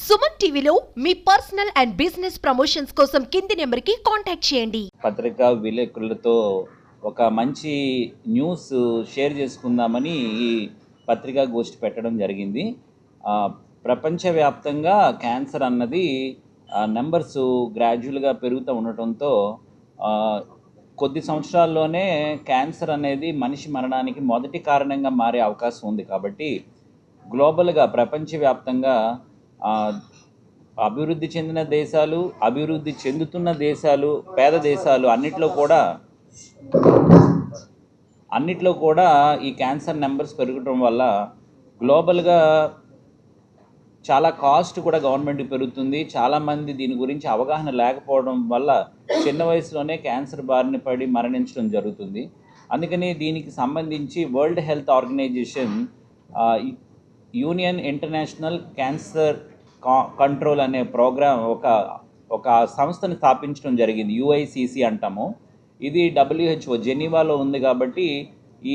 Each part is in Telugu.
సుమన్ టీవీలో మీ పర్సనల్ అండ్ బిజినెస్ ప్రమోషన్స్ కోసం కింది నెంబర్కి కాంటాక్ట్ చేయండి. పత్రికా విలేకరులతో ఒక మంచి న్యూస్ షేర్ చేసుకుందామని ఈ పత్రికా గోష్ఠి పెట్టడం జరిగింది. ప్రపంచవ్యాప్తంగా క్యాన్సర్ అన్నది నెంబర్స్ గ్రాడ్యువల్గా పెరుగుతూ ఉండటంతో కొద్ది సంవత్సరాల్లోనే క్యాన్సర్ అనేది మనిషి మరణానికి మొదటి కారణంగా మారే అవకాశం ఉంది. కాబట్టి గ్లోబల్గా ప్రపంచవ్యాప్తంగా అభివృద్ధి చెందిన దేశాలు, అభివృద్ధి చెందుతున్న దేశాలు, పేద దేశాలు అన్నిట్లో కూడా ఈ క్యాన్సర్ నెంబర్స్ పెరగడం వల్ల గ్లోబల్గా చాలా కాస్ట్ కూడా గవర్నమెంట్ పెరుగుతుంది. చాలామంది దీని గురించి అవగాహన లేకపోవడం వల్ల చిన్న వయసులోనే క్యాన్సర్ బారిన పడి మరణించడం జరుగుతుంది. అందుకని దీనికి సంబంధించి world health organisation union international cancer control అనే ప్రోగ్రాం ఒక సంస్థను స్థాపించడం జరిగింది. యుఐసిసి అంటాము. ఇది WHO జెనీవాలో ఉంది. కాబట్టి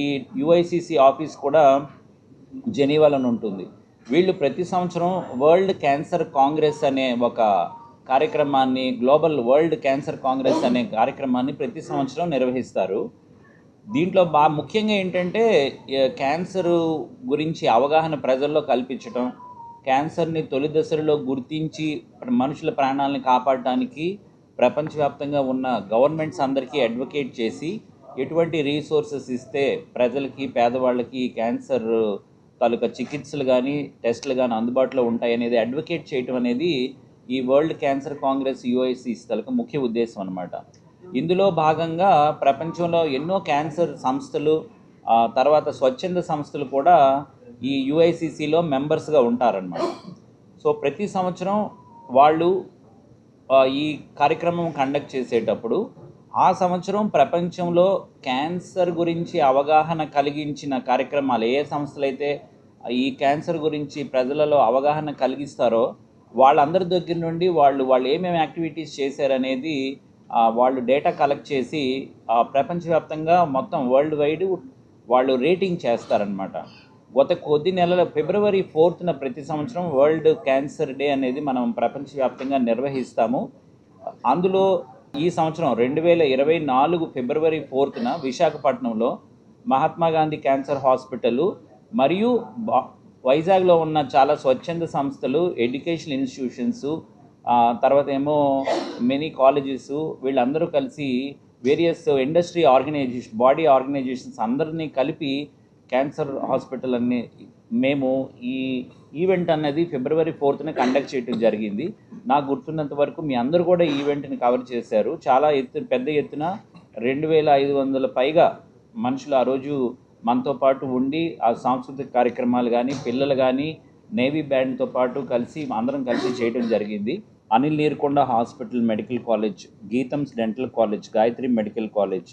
ఈ యుఐసిసి ఆఫీస్ కూడా జెనీవాలోనే ఉంటుంది. వీళ్ళు ప్రతి సంవత్సరం వరల్డ్ క్యాన్సర్ కాంగ్రెస్ అనే ఒక కార్యక్రమాన్ని, గ్లోబల్ వరల్డ్ క్యాన్సర్ కాంగ్రెస్ అనే కార్యక్రమాన్ని ప్రతి సంవత్సరం నిర్వహిస్తారు. దీంట్లో ముఖ్యంగా ఏంటంటే క్యాన్సర్ గురించి అవగాహన ప్రజల్లో కల్పించడం, క్యాన్సర్ని తొలి దశలో గుర్తించి మనుషుల ప్రాణాలను కాపాడటానికి ప్రపంచవ్యాప్తంగా ఉన్న గవర్నమెంట్స్ అందరికీ అడ్వకేట్ చేసి ఎటువంటి రీసోర్సెస్ ఇస్తే ప్రజలకి, పేదవాళ్ళకి క్యాన్సర్ తాలూకా చికిత్సలు కానీ టెస్టులు కానీ అందుబాటులో ఉంటాయనేది అడ్వకేట్ చేయటం అనేది ఈ వరల్డ్ క్యాన్సర్ కాంగ్రెస్ యుఐసిసి తాలూకా ముఖ్య ఉద్దేశం అన్నమాట. ఇందులో భాగంగా ప్రపంచంలో ఎన్నో క్యాన్సర్ సంస్థలు, తర్వాత స్వచ్ఛంద సంస్థలు కూడా ఈ యుఐసిసిలో మెంబర్స్గా ఉంటారన్నమాట. సో ప్రతి సంవత్సరం వాళ్ళు ఈ కార్యక్రమం కండక్ట్ చేసేటప్పుడు ఆ సంవత్సరం ప్రపంచంలో క్యాన్సర్ గురించి అవగాహన కలిగించిన కార్యక్రమాలు, ఏ సంస్థలైతే ఈ క్యాన్సర్ గురించి ప్రజలలో అవగాహన కలిగిస్తారో వాళ్ళందరి దగ్గర నుండి వాళ్ళు ఏమేమి యాక్టివిటీస్ చేశారనేది వాళ్ళు డేటా కలెక్ట్ చేసి ప్రపంచవ్యాప్తంగా మొత్తం వరల్డ్ వైడ్ వాళ్ళు రేటింగ్ చేస్తారనమాట. గత కొద్ది నెలల ఫిబ్రవరి 4న ప్రతి సంవత్సరం వరల్డ్ క్యాన్సర్ డే అనేది మనం ప్రపంచవ్యాప్తంగా నిర్వహిస్తాము. అందులో ఈ సంవత్సరం 2024 ఫిబ్రవరి 4న విశాఖపట్నంలో మహాత్మా గాంధీ క్యాన్సర్ హాస్పిటల్ మరియు వైజాగ్లో ఉన్న చాలా స్వచ్ఛంద సంస్థలు, ఎడ్యుకేషనల్ ఇన్స్టిట్యూషన్స్, తర్వాత ఏమో మెనీ కాలేజెస్, వీళ్ళందరూ కలిసి various industry organisation, body organisations అందరినీ కలిపి క్యాన్సర్ హాస్పిటల్ అన్ని మేము ఈ ఈవెంట్ అన్నది ఫిబ్రవరి 4న కండక్ట్ చేయడం జరిగింది. నాకు గుర్తున్నంత వరకు మీ అందరూ కూడా ఈ ఈవెంట్ని కవర్ చేశారు. చాలా పెద్ద ఎత్తున 2500 పైగా మనుషులు ఆ రోజు మనతో పాటు ఉండి ఆ సాంస్కృతిక కార్యక్రమాలు కానీ, పిల్లలు కానీ, నేవీ బ్యాండ్తో పాటు కలిసి అందరం కలిసి చేయడం జరిగింది. Anil Neerukonda hospital, medical college, GITAMS dental college, Gayatri medical college,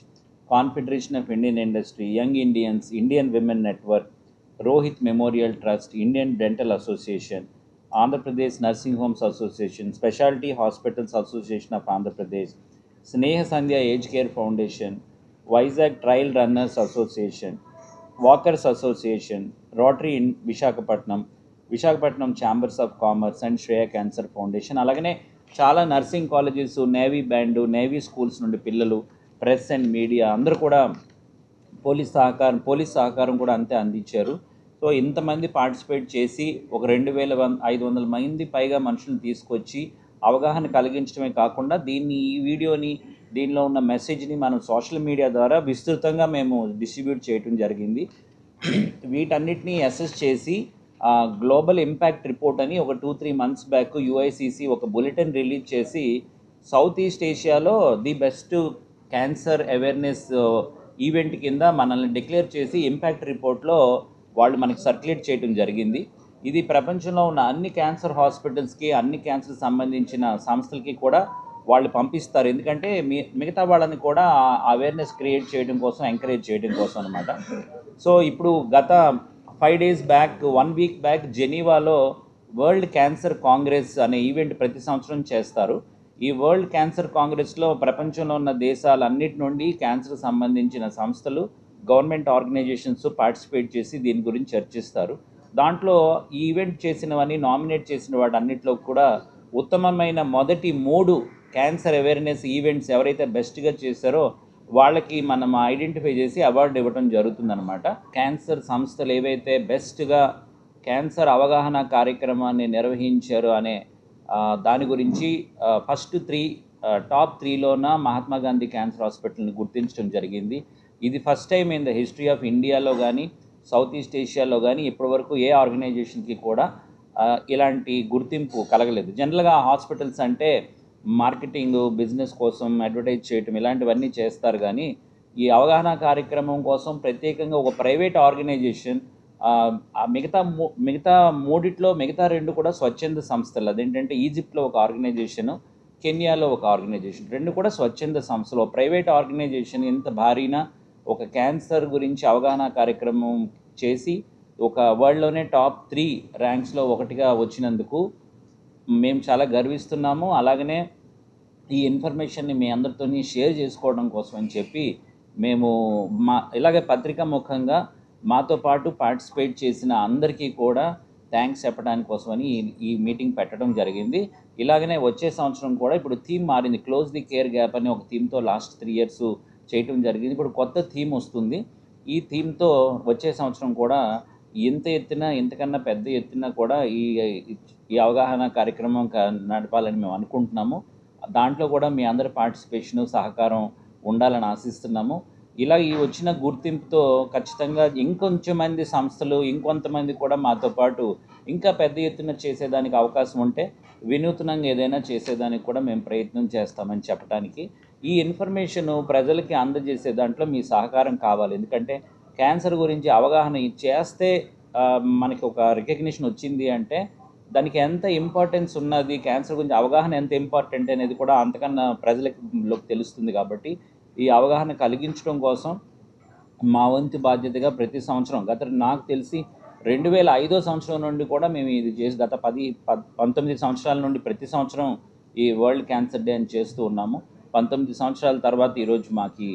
confederation of Indian industry, young Indians, Indian women network, Rohit memorial trust, Indian dental association, Andhra Pradesh nursing homes association, speciality hospitals association of Andhra Pradesh, Sneha Sandhya age care foundation, Vizag trail runners association, walkers association, rotary in Visakhapatnam chambers of commerce and Shreya cancer foundation, అలాగనే చాలా nursing colleges, navy band, navy schools నుండి పిల్లలు, ప్రెస్ అండ్ మీడియా అందరూ కూడా పోలీస్ సహకారం కూడా అంతే అందించారు. సో ఇంతమంది పార్టిసిపేట్ చేసి ఒక 2500 మంది పైగా మనుషులను తీసుకొచ్చి అవగాహన కలిగించడమే కాకుండా ఈ వీడియోని, దీనిలో ఉన్న మెసేజ్ని మనం సోషల్ మీడియా ద్వారా విస్తృతంగా మేము డిస్ట్రిబ్యూట్ చేయడం జరిగింది. వీటన్నిటినీ అసెస్ చేసి గ్లోబల్ ఇంపాక్ట్ రిపోర్ట్ అని ఒక 2-3 మంత్స్ బ్యాక్ యుఐసిసి ఒక బులెటిన్ రిలీజ్ చేసి సౌత్ ఈస్ట్ ఏషియాలో the best cancer awareness event కింద మనల్ని డిక్లేర్ చేసి ఇంపాక్ట్ రిపోర్ట్లో వాళ్ళు మనకి సర్క్యులేట్ చేయడం జరిగింది. ఇది ప్రపంచంలో ఉన్న అన్ని క్యాన్సర్ హాస్పిటల్స్కి, అన్ని క్యాన్సర్ సంబంధించిన సంస్థలకి కూడా వాళ్ళు పంపిస్తారు. ఎందుకంటే మిగతా వాళ్ళని కూడా అవేర్నెస్ క్రియేట్ చేయడం కోసం, ఎంకరేజ్ చేయడం కోసం అనమాట. సో ఇప్పుడు గత 5 days బ్యాక్, 1 week బ్యాక్ జెనీవాలో వరల్డ్ క్యాన్సర్ కాంగ్రెస్ అనే ఈవెంట్ ప్రతి సంవత్సరం చేస్తారు. ఈ వరల్డ్ క్యాన్సర్ కాంగ్రెస్లో ప్రపంచంలో ఉన్న దేశాలన్నిటి నుండి క్యాన్సర్ సంబంధించిన సంస్థలు, గవర్నమెంట్ ఆర్గనైజేషన్స్ పార్టిసిపేట్ చేసి దీని గురించి చర్చిస్తారు. దాంట్లో ఈ ఈవెంట్ చేసినవన్నీ నామినేట్ చేసిన వాటి అన్నిట్లో కూడా ఉత్తమమైన మొదటి 3 క్యాన్సర్ అవేర్నెస్ ఈవెంట్స్ ఎవరైతే బెస్ట్గా చేశారో వాళ్ళకి మనం ఐడెంటిఫై చేసి అవార్డు ఇవ్వడం జరుగుతుందన్నమాట. క్యాన్సర్ సంస్థలు ఏవైతే బెస్ట్గా క్యాన్సర్ అవగాహన కార్యక్రమాన్ని నిర్వహించారు అనే దాని గురించి ఫస్ట్ 3 టాప్ 3లోన మహాత్మా గాంధీ క్యాన్సర్ హాస్పిటల్ని గుర్తించడం జరిగింది. ఇది first time in the history of ఇండియాలో కానీ సౌత్ ఈస్ట్ ఏషియాలో కానీ ఇప్పటివరకు ఏ ఆర్గనైజేషన్కి కూడా ఇలాంటి గుర్తింపు కలగలేదు. జనరల్గా హాస్పిటల్స్ అంటే మార్కెటింగ్, బిజినెస్ కోసం అడ్వర్టైజ్ చేయటం ఇలాంటివన్నీ చేస్తారు, కానీ ఈ అవగాహన కార్యక్రమం కోసం ప్రత్యేకంగా ఒక ప్రైవేట్ ఆర్గనైజేషన్, మిగతా 3 మిగతా 2 కూడా స్వచ్ఛంద సంస్థలు. అదేంటంటే ఈజిప్ట్లో ఒక ఆర్గనైజేషను, కెన్యాలో ఒక ఆర్గనైజేషన్, 2 కూడా స్వచ్ఛంద సంస్థలు. ప్రైవేట్ ఆర్గనైజేషన్ ఇంత భారీనా ఒక క్యాన్సర్ గురించి అవగాహన కార్యక్రమం చేసి ఒక వరల్డ్లోనే టాప్ 3 ర్యాంక్స్లో ఒకటిగా వచ్చినందుకు మేము చాలా గర్విస్తున్నాము. అలాగనే ఈ ఇన్ఫర్మేషన్ని మీ అందరితో షేర్ చేసుకోవడం కోసం అని చెప్పి మేము ఇలాగే పత్రికా ముఖంగా మాతో పాటు పార్టిసిపేట్ చేసిన అందరికీ కూడా థ్యాంక్స్ చెప్పడానికి కోసమని ఈ మీటింగ్ పెట్టడం జరిగింది. ఇలాగనే వచ్చే సంవత్సరం కూడా ఇప్పుడు థీమ్ మారింది. క్లోజ్ ది కేర్ గ్యాప్ అని ఒక థీమ్తో లాస్ట్ 3 years చేయటం జరిగింది. ఇప్పుడు కొత్త థీమ్ వస్తుంది. ఈ థీమ్తో వచ్చే సంవత్సరం కూడా ఇంతకన్నా పెద్ద ఎత్తున కూడా ఈ అవగాహన కార్యక్రమం నడపాలని మేము అనుకుంటున్నాము. దాంట్లో కూడా మీ అందరి పార్టిసిపేషను, సహకారం ఉండాలని ఆశిస్తున్నాము. ఇలా ఈ వచ్చిన గుర్తింపుతో ఖచ్చితంగా ఇంకొంచెం మంది సంస్థలు, ఇంకొంతమంది కూడా మాతో పాటు ఇంకా పెద్ద ఎత్తున చేసేదానికి అవకాశం ఉంటే వినూత్నంగా ఏదైనా చేసేదానికి కూడా మేము ప్రయత్నం చేస్తామని చెప్పడానికి, ఈ ఇన్ఫర్మేషను ప్రజలకి అందజేసే దాంట్లో మీ సహకారం కావాలి. ఎందుకంటే క్యాన్సర్ గురించి అవగాహన చేస్తే మనకి ఒక రికగ్నిషన్ వచ్చింది అంటే దానికి ఎంత ఇంపార్టెన్స్ ఉన్నది, క్యాన్సర్ గురించి అవగాహన ఎంత ఇంపార్టెంట్ అనేది కూడా అంతకన్నా ప్రజలకు తెలుస్తుంది. కాబట్టి ఈ అవగాహన కలిగించడం కోసం మా వంతు బాధ్యతగా ప్రతి సంవత్సరం నాకు తెలిసి 2005 సంవత్సరం నుండి కూడా మేము ఇది చేసి గత 19 సంవత్సరాల నుండి ప్రతి సంవత్సరం ఈ వరల్డ్ క్యాన్సర్ డే అని చేస్తూ ఉన్నాము. 19 సంవత్సరాల తర్వాత ఈరోజు మాకు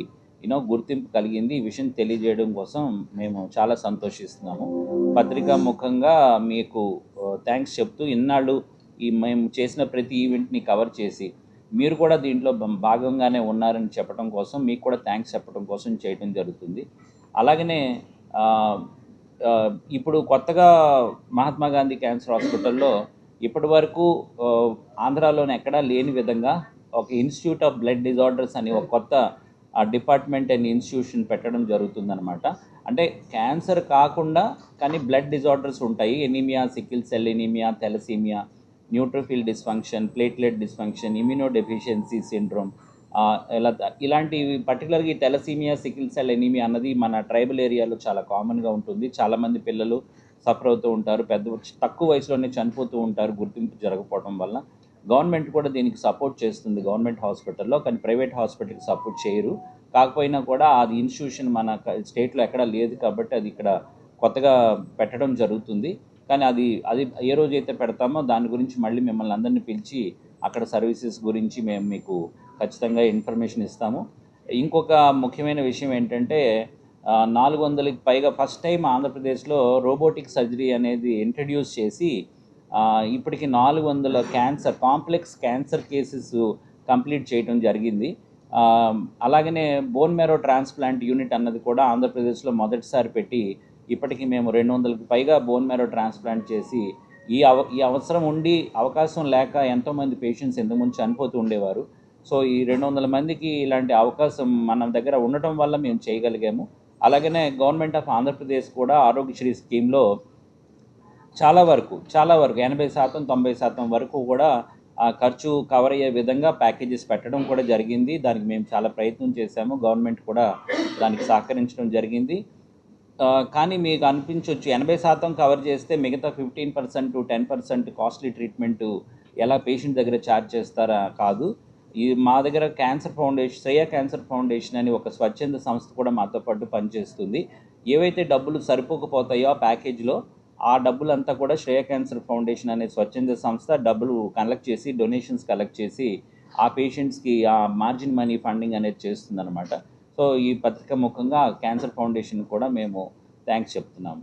గుర్తింపు కలిగింది. ఈ విషయం తెలియజేయడం కోసం మేము చాలా సంతోషిస్తున్నాము. పత్రికా ముఖంగా మీకు థ్యాంక్స్ చెప్తూ, ఇన్నాళ్ళు మేము చేసిన ప్రతి ఈవెంట్ని కవర్ చేసి మీరు కూడా దీంట్లో భాగంగానే ఉన్నారని చెప్పడం కోసం, మీకు కూడా థ్యాంక్స్ చెప్పడం కోసం చేయడం జరుగుతుంది. అలాగనే ఇప్పుడు కొత్తగా మహాత్మా గాంధీ క్యాన్సర్ హాస్పిటల్లో ఇప్పటి వరకు ఆంధ్రాలోనే ఎక్కడా లేని విధంగా ఒక ఇన్స్టిట్యూట్ ఆఫ్ బ్లడ్ డిజార్డర్స్ అని ఒక కొత్త డిపార్ట్మెంట్ అండ్ ఇన్స్టిట్యూషన్ పెట్టడం జరుగుతుందన్నమాట. అంటే క్యాన్సర్ కాకుండా కానీ బ్లడ్ డిజార్డర్స్ ఉంటాయి. Anaemia, sickle cell anaemia, థెలసీమియా, neutrophil dysfunction, platelet dysfunction, immunodeficiency syndrome, ఇలాంటివి పర్టికులర్గా ఈ థెలసీమియా, సికిల్ సెల్ ఎనీమియా అన్నది మన ట్రైబల్ ఏరియాలో చాలా కామన్గా ఉంటుంది. చాలామంది పిల్లలు సఫర్ అవుతూ ఉంటారు, తక్కువ వయసులోనే చనిపోతూ ఉంటారు గుర్తింపు జరగకపోవడం వల్ల. గవర్నమెంట్ కూడా దీనికి సపోర్ట్ చేస్తుంది గవర్నమెంట్ హాస్పిటల్లో, కానీ ప్రైవేట్ హాస్పిటల్కి సపోర్ట్ చేయరు. కాకపోయినా కూడా అది ఇన్స్టిట్యూషన్ మన స్టేట్లో ఎక్కడా లేదు కాబట్టి అది ఇక్కడ కొత్తగా పెట్టడం జరుగుతుంది. కానీ అది ఏ రోజైతే పెడతామో దాని గురించి మళ్ళీ మిమ్మల్ని అందరినీ పిలిచి అక్కడ సర్వీసెస్ గురించి మేము మీకు ఖచ్చితంగా ఇన్ఫర్మేషన్ ఇస్తాము. ఇంకొక ముఖ్యమైన విషయం ఏంటంటే 400కి పైగా ఫస్ట్ టైం ఆంధ్రప్రదేశ్లో రోబోటిక్ సర్జరీ అనేది ఇంట్రడ్యూస్ చేసి ఇప్పటికి 400 కాంప్లెక్స్ క్యాన్సర్ కేసెస్ కంప్లీట్ చేయడం జరిగింది. అలాగనే బోన్ మ్యారో ట్రాన్స్ప్లాంట్ యూనిట్ అన్నది కూడా ఆంధ్రప్రదేశ్లో మొదటిసారి పెట్టి ఇప్పటికీ మేము 200కి పైగా బోన్ మ్యారో ట్రాన్స్ప్లాంట్ చేసి ఈ అవసరం ఉండి అవకాశం లేక ఎంతోమంది పేషెంట్స్ ఎంతమంది చనిపోతూ ఉండేవారు. సో ఈ 200 మందికి ఇలాంటి అవకాశం మన దగ్గర ఉండటం వల్ల మేము చేయగలిగాము. అలాగనే గవర్నమెంట్ ఆఫ్ ఆంధ్రప్రదేశ్ కూడా ఆరోగ్యశ్రీ స్కీమ్లో చాలా వరకు 80%, 90% వరకు కూడా ఖర్చు కవర్ అయ్యే విధంగా ప్యాకేజెస్ పెట్టడం కూడా జరిగింది. దానికి మేము చాలా ప్రయత్నం చేశాము. గవర్నమెంట్ కూడా దానికి సహకరించడం జరిగింది. కానీ మీకు అనిపించవచ్చు 80% కవర్ చేస్తే మిగతా 15% to 10% కాస్ట్లీ ట్రీట్మెంట్ ఎలా పేషెంట్ దగ్గర ఛార్జ్ చేస్తారా? కాదు. మా దగ్గర శ్రేయ క్యాన్సర్ ఫౌండేషన్ అని ఒక స్వచ్ఛంద సంస్థ కూడా మాతో పాటు పనిచేస్తుంది. ఏవైతే డబ్బులు సరిపోకపోతాయో ఆ ప్యాకేజ్లో ఆ డబ్బులంతా కూడా శ్రేయ క్యాన్సర్ ఫౌండేషన్ అనే స్వచ్ఛంద సంస్థ డబ్బులు డొనేషన్స్ కలెక్ట్ చేసి ఆ పేషెంట్స్కి ఆ మార్జిన్ మనీ ఫండింగ్ అనేది చేస్తుందన్నమాట. సో ఈ పత్రిక ముఖంగా క్యాన్సర్ ఫౌండేషన్ కూడా మేము థ్యాంక్స్ చెప్తున్నాము.